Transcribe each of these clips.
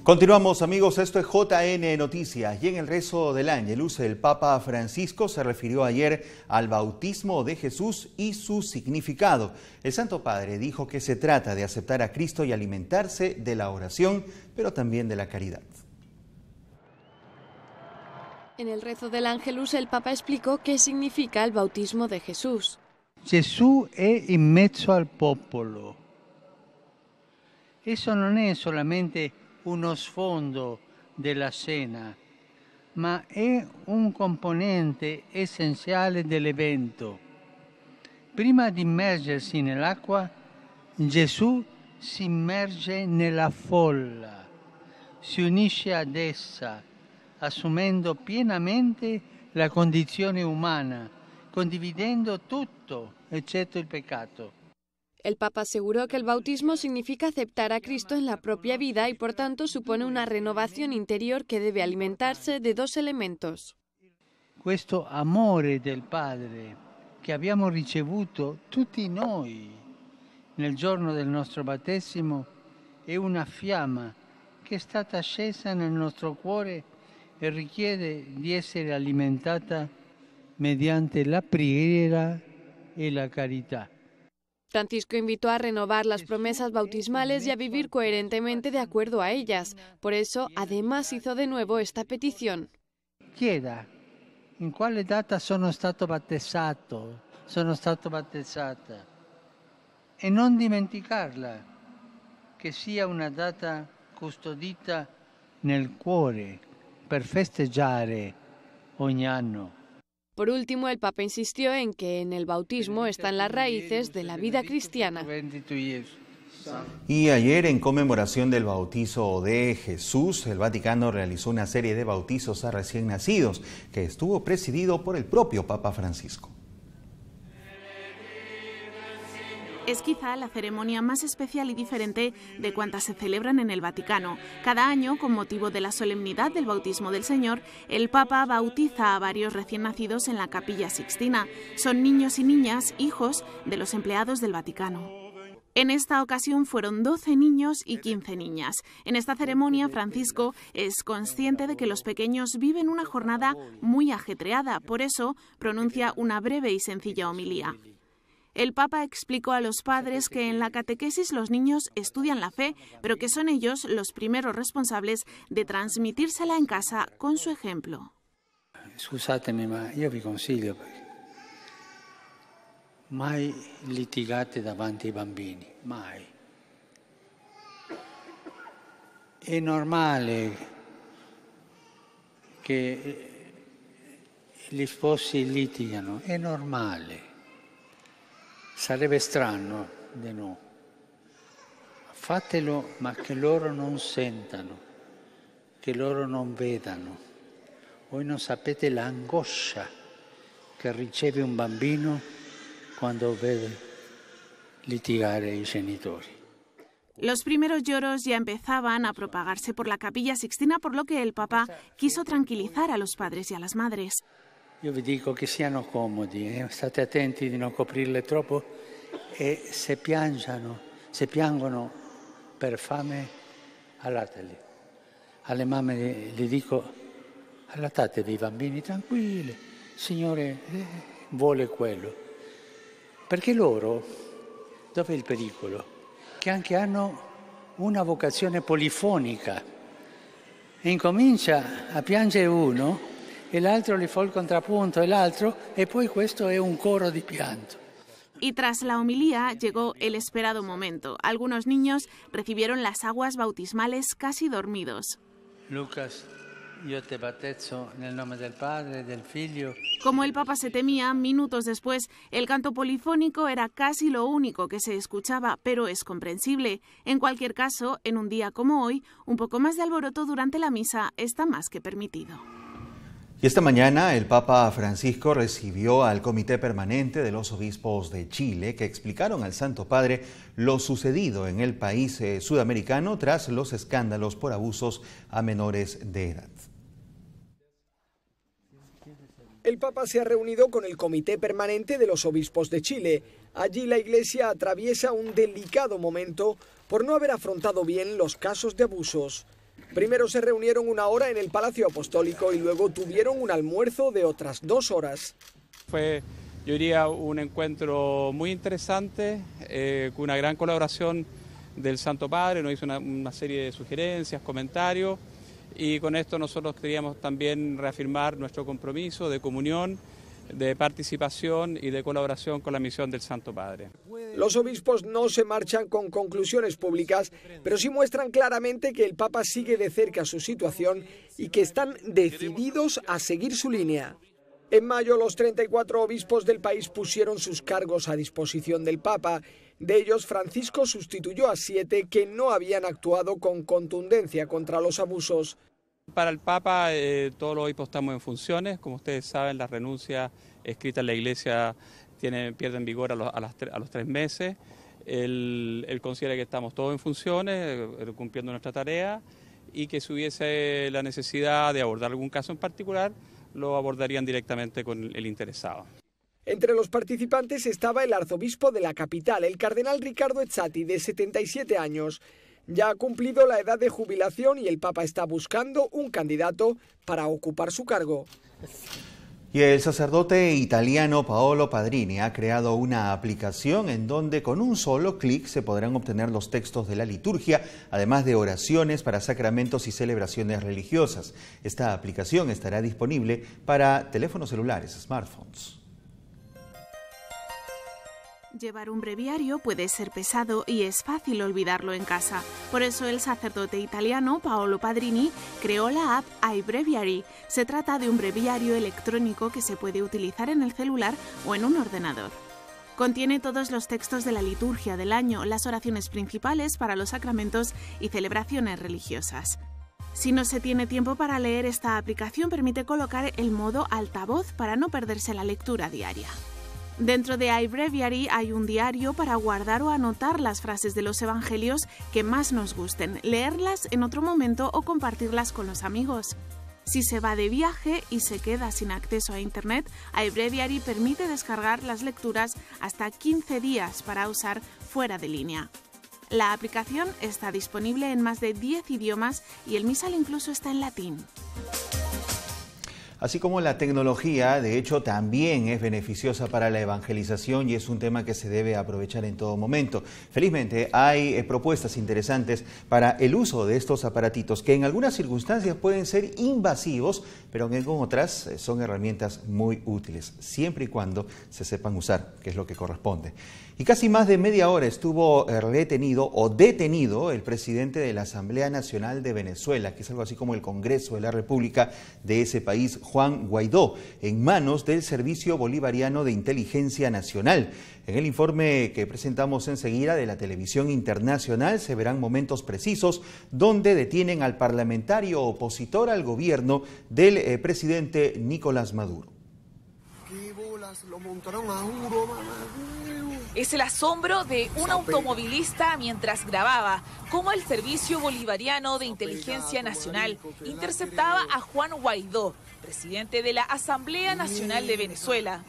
Continuamos, amigos, esto es JN Noticias y en el rezo del Ángelus el Papa Francisco se refirió ayer al bautismo de Jesús y su significado. El Santo Padre dijo que se trata de aceptar a Cristo y alimentarse de la oración, pero también de la caridad. En el rezo del Ángelus el Papa explicó qué significa el bautismo de Jesús. Gesù è in mezzo al popolo. Eso non è solamente uno sfondo della scena, ma è un componente essenziale dell'evento. Prima di immergersi nell'acqua, Gesù si immerge nella folla, si unisce ad essa, assumendo pienamente la condizione umana, condividendo tutto, eccetto il peccato. El Papa aseguró que el bautismo significa aceptar a Cristo en la propia vida y por tanto supone una renovación interior que debe alimentarse de dos elementos. Questo amore del Padre che abbiamo ricevuto tutti noi nel giorno del nostro battesimo è una fiamma che è stata accesa nel nostro cuore e richiede di essere alimentata mediante la preghiera e la carità. Francisco invitó a renovar las promesas bautismales y a vivir coherentemente de acuerdo a ellas. Por eso, además, hizo de nuevo esta petición. Chieda in quale data sono stato battezzato, sono stato battezzata, e non dimenticarla, che sia una data custodita nel cuore per festeggiare ogni anno. Por último, el Papa insistió en que en el bautismo están las raíces de la vida cristiana. Y ayer, en conmemoración del bautizo de Jesús, el Vaticano realizó una serie de bautizos a recién nacidos que estuvo presidido por el propio Papa Francisco. Es quizá la ceremonia más especial y diferente de cuantas se celebran en el Vaticano. Cada año, con motivo de la solemnidad del bautismo del Señor, el Papa bautiza a varios recién nacidos en la Capilla Sixtina. Son niños y niñas, hijos de los empleados del Vaticano. En esta ocasión fueron 12 niños y 15 niñas. En esta ceremonia, Francisco es consciente de que los pequeños viven una jornada muy ajetreada. Por eso, pronuncia una breve y sencilla homilía. El Papa explicó a los padres que en la catequesis los niños estudian la fe, pero que son ellos los primeros responsables de transmitírsela en casa con su ejemplo. Scusatemi, ma io vi consiglio, mai litigate davanti ai bambini, mai. È normale che gli sposi litigano, è normale. Sarebbe strano di no. Fatelo, ma che loro non sentano, che loro non vedano. Voi non sapete l'angoscia che riceve un bambino quando vede litigare i genitori. Los primeros lloros ya empezaban a propagarse por la Capilla Sixtina, por lo que el Papa quiso tranquilizar a los padres y a las madres. Io vi dico che siano comodi, state attenti di non coprirle troppo e se piangono per fame, allateli. Alle mamme gli dico, allattatevi i bambini tranquilli, Signore vuole quello. Perché loro, dov'è il pericolo? Che anche hanno una vocazione polifonica e incomincia a piangere uno e l'altro le fa il contrappunto e l'altro, e poi questo è un coro di pianto. Y tras la homilía llegó el esperado momento. Algunos niños recibieron las aguas bautismales casi dormidos. Lucas, io te battezzo nel nome del Padre, del Figlio. Como el Papa se temía, minutos después, el canto polifónico era casi lo único que se escuchaba, pero es comprensible. En cualquier caso, en un día como hoy, un poco más de alboroto durante la misa está más que permitido. Y esta mañana el Papa Francisco recibió al Comité Permanente de los Obispos de Chile, que explicaron al Santo Padre lo sucedido en el país sudamericano tras los escándalos por abusos a menores de edad. El Papa se ha reunido con el Comité Permanente de los Obispos de Chile. Allí la Iglesia atraviesa un delicado momento por no haber afrontado bien los casos de abusos. Primero se reunieron 1 hora en el Palacio Apostólico y luego tuvieron un almuerzo de otras 2 horas. Fue, yo diría, un encuentro muy interesante, con una gran colaboración del Santo Padre. Nos hizo una serie de sugerencias, comentarios, y con esto nosotros queríamos también reafirmar nuestro compromiso de comunión, de participación y de colaboración con la misión del Santo Padre. Los obispos no se marchan con conclusiones públicas, pero sí muestran claramente que el Papa sigue de cerca su situación y que están decididos a seguir su línea. En mayo, los 34 obispos del país pusieron sus cargos a disposición del Papa. De ellos, Francisco sustituyó a 7 que no habían actuado con contundencia contra los abusos. Para el Papa, todos los obispos estamos en funciones. Como ustedes saben, las renuncias escritas en la Iglesia pierden vigor a los 3 meses. Él considera que estamos todos en funciones, cumpliendo nuestra tarea, y que si hubiese la necesidad de abordar algún caso en particular, lo abordarían directamente con el interesado. Entre los participantes estaba el arzobispo de la capital, el cardenal Riccardo Ezzati, de 77 años. Ya ha cumplido la edad de jubilación y el Papa está buscando un candidato para ocupar su cargo. Y el sacerdote italiano Paolo Padrini ha creado una aplicación en donde con un solo clic se podrán obtener los textos de la liturgia, además de oraciones para sacramentos y celebraciones religiosas. Esta aplicación estará disponible para teléfonos celulares, smartphones. Llevar un breviario puede ser pesado y es fácil olvidarlo en casa. Por eso el sacerdote italiano Paolo Padrini creó la app iBreviary. Se trata de un breviario electrónico que se puede utilizar en el celular o en un ordenador. Contiene todos los textos de la liturgia del año, las oraciones principales para los sacramentos y celebraciones religiosas. Si no se tiene tiempo para leer, esta aplicación permite colocar el modo altavoz para no perderse la lectura diaria. Dentro de iBreviary hay un diario para guardar o anotar las frases de los evangelios que más nos gusten, leerlas en otro momento o compartirlas con los amigos. Si se va de viaje y se queda sin acceso a Internet, iBreviary permite descargar las lecturas hasta 15 días para usar fuera de línea. La aplicación está disponible en más de 10 idiomas y el misal incluso está en latín. Así como la tecnología, de hecho, también es beneficiosa para la evangelización y es un tema que se debe aprovechar en todo momento. Felizmente hay propuestas interesantes para el uso de estos aparatitos que en algunas circunstancias pueden ser invasivos, pero en otras son herramientas muy útiles, siempre y cuando se sepan usar, que es lo que corresponde. Y casi más de media hora estuvo retenido o detenido el presidente de la Asamblea Nacional de Venezuela, que es algo así como el Congreso de la República de ese país, Juan Guaidó, en manos del Servicio Bolivariano de Inteligencia Nacional. En el informe que presentamos enseguida de la televisión internacional se verán momentos precisos donde detienen al parlamentario opositor al gobierno del presidente Nicolás Maduro. ¿Qué bolas? Lo montaron a juro, mamá. Es el asombro de un automovilista mientras grababa cómo el Servicio Bolivariano de Inteligencia Nacional interceptaba a Juan Guaidó, presidente de la Asamblea Nacional de Venezuela.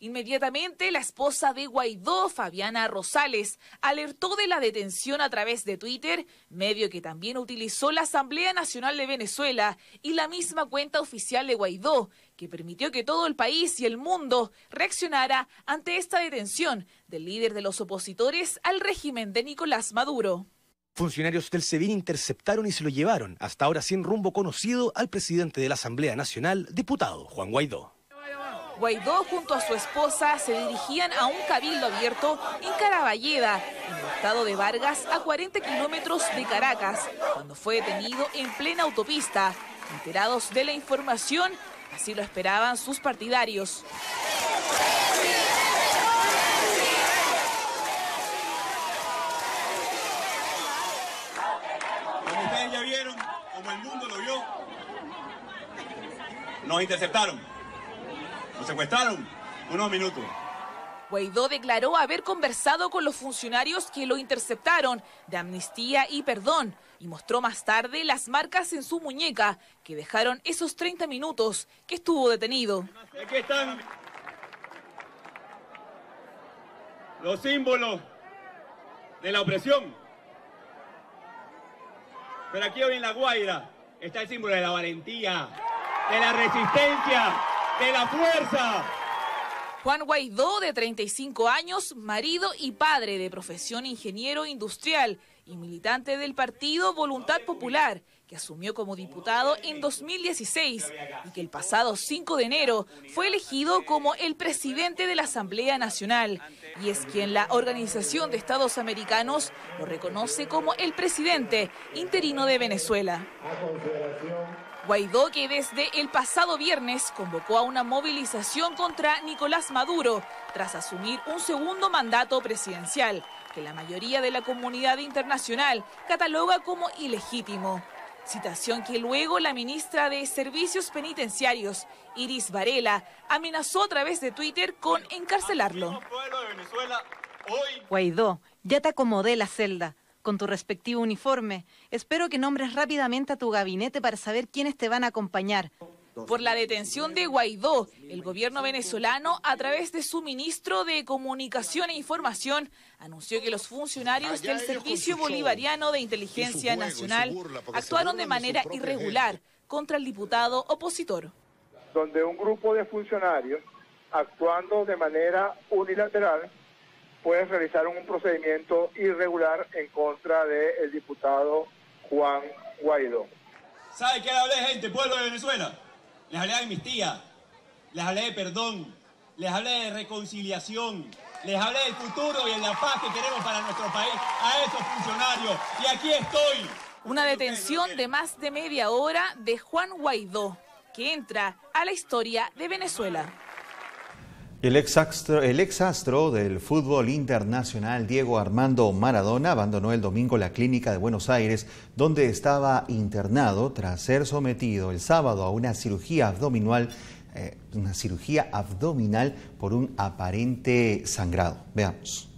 Inmediatamente, la esposa de Guaidó, Fabiana Rosales, alertó de la detención a través de Twitter, medio que también utilizó la Asamblea Nacional de Venezuela y la misma cuenta oficial de Guaidó, que permitió que todo el país y el mundo reaccionara ante esta detención del líder de los opositores al régimen de Nicolás Maduro. Funcionarios del SEBIN interceptaron y se lo llevaron, hasta ahora sin rumbo conocido, al presidente de la Asamblea Nacional, diputado Juan Guaidó. Guaidó junto a su esposa se dirigían a un cabildo abierto en Caraballeda, en el estado de Vargas, a 40 kilómetros de Caracas, cuando fue detenido en plena autopista. Enterados de la información, así lo esperaban sus partidarios. Como ustedes ya vieron, como el mundo lo vio, nos interceptaron. Nos secuestraron unos minutos. Guaidó declaró haber conversado con los funcionarios que lo interceptaron de amnistía y perdón y mostró más tarde las marcas en su muñeca que dejaron esos 30 minutos que estuvo detenido. Aquí están los símbolos de la opresión. Pero aquí hoy en La Guaira está el símbolo de la valentía, de la resistencia, de la fuerza. Juan Guaidó, de 35 años, marido y padre de profesión ingeniero industrial y militante del partido Voluntad Popular, que asumió como diputado en 2016 y que el pasado 5 de enero fue elegido como el presidente de la Asamblea Nacional, y es quien la Organización de Estados Americanos lo reconoce como el presidente interino de Venezuela. Guaidó, que desde el pasado viernes convocó a una movilización contra Nicolás Maduro tras asumir un segundo mandato presidencial, que la mayoría de la comunidad internacional cataloga como ilegítimo. Situación que luego la ministra de Servicios Penitenciarios, Iris Varela, amenazó a través de Twitter con encarcelarlo. Guaidó, ya te acomodé la celda con tu respectivo uniforme. Espero que nombres rápidamente a tu gabinete para saber quiénes te van a acompañar. Por la detención de Guaidó, el gobierno venezolano, a través de su ministro de Comunicación e Información, anunció que los funcionarios del Servicio Bolivariano de Inteligencia Nacional actuaron de manera irregular contra el diputado opositor. Donde un grupo de funcionarios, actuando de manera unilateral, puede realizar un procedimiento irregular en contra del diputado Juan Guaidó. ¿Sabe qué le hablé, gente, pueblo de Venezuela? Les hablé de amnistía, les hablé de perdón, les hablé de reconciliación, les hablé del futuro y de la paz que queremos para nuestro país, a esos funcionarios. Y aquí estoy. Una detención de más de media hora de Juan Guaidó, que entra a la historia de Venezuela. El exastro del fútbol internacional Diego Armando Maradona abandonó el domingo la clínica de Buenos Aires, donde estaba internado tras ser sometido el sábado a una cirugía abdominal por un aparente sangrado. Veamos.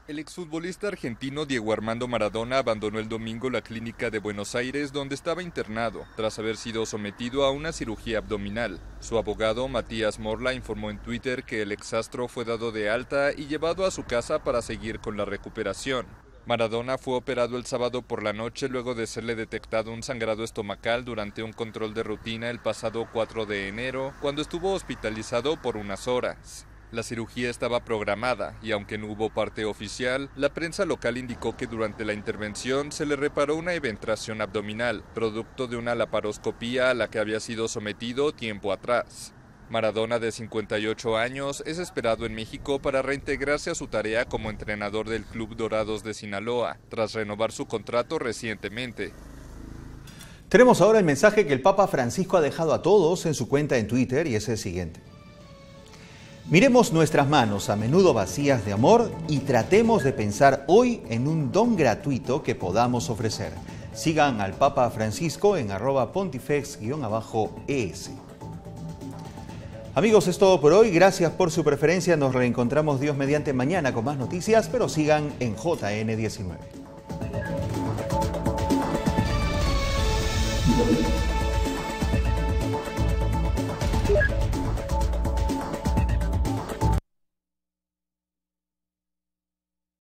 El exfutbolista argentino Diego Armando Maradona abandonó el domingo la clínica de Buenos Aires, donde estaba internado, tras haber sido sometido a una cirugía abdominal. Su abogado, Matías Morla, informó en Twitter que el exastro fue dado de alta y llevado a su casa para seguir con la recuperación. Maradona fue operado el sábado por la noche luego de serle detectado un sangrado estomacal durante un control de rutina el pasado 4 de enero, cuando estuvo hospitalizado por unas horas. La cirugía estaba programada y aunque no hubo parte oficial, la prensa local indicó que durante la intervención se le reparó una eventración abdominal, producto de una laparoscopía a la que había sido sometido tiempo atrás. Maradona, de 58 años, es esperado en México para reintegrarse a su tarea como entrenador del Club Dorados de Sinaloa, tras renovar su contrato recientemente. Tenemos ahora el mensaje que el Papa Francisco ha dejado a todos en su cuenta en Twitter y es el siguiente. Miremos nuestras manos, a menudo vacías de amor, y tratemos de pensar hoy en un don gratuito que podamos ofrecer. Sigan al Papa Francisco en @pontifex_es. Amigos, es todo por hoy. Gracias por su preferencia. Nos reencontramos Dios mediante mañana con más noticias, pero sigan en JN19.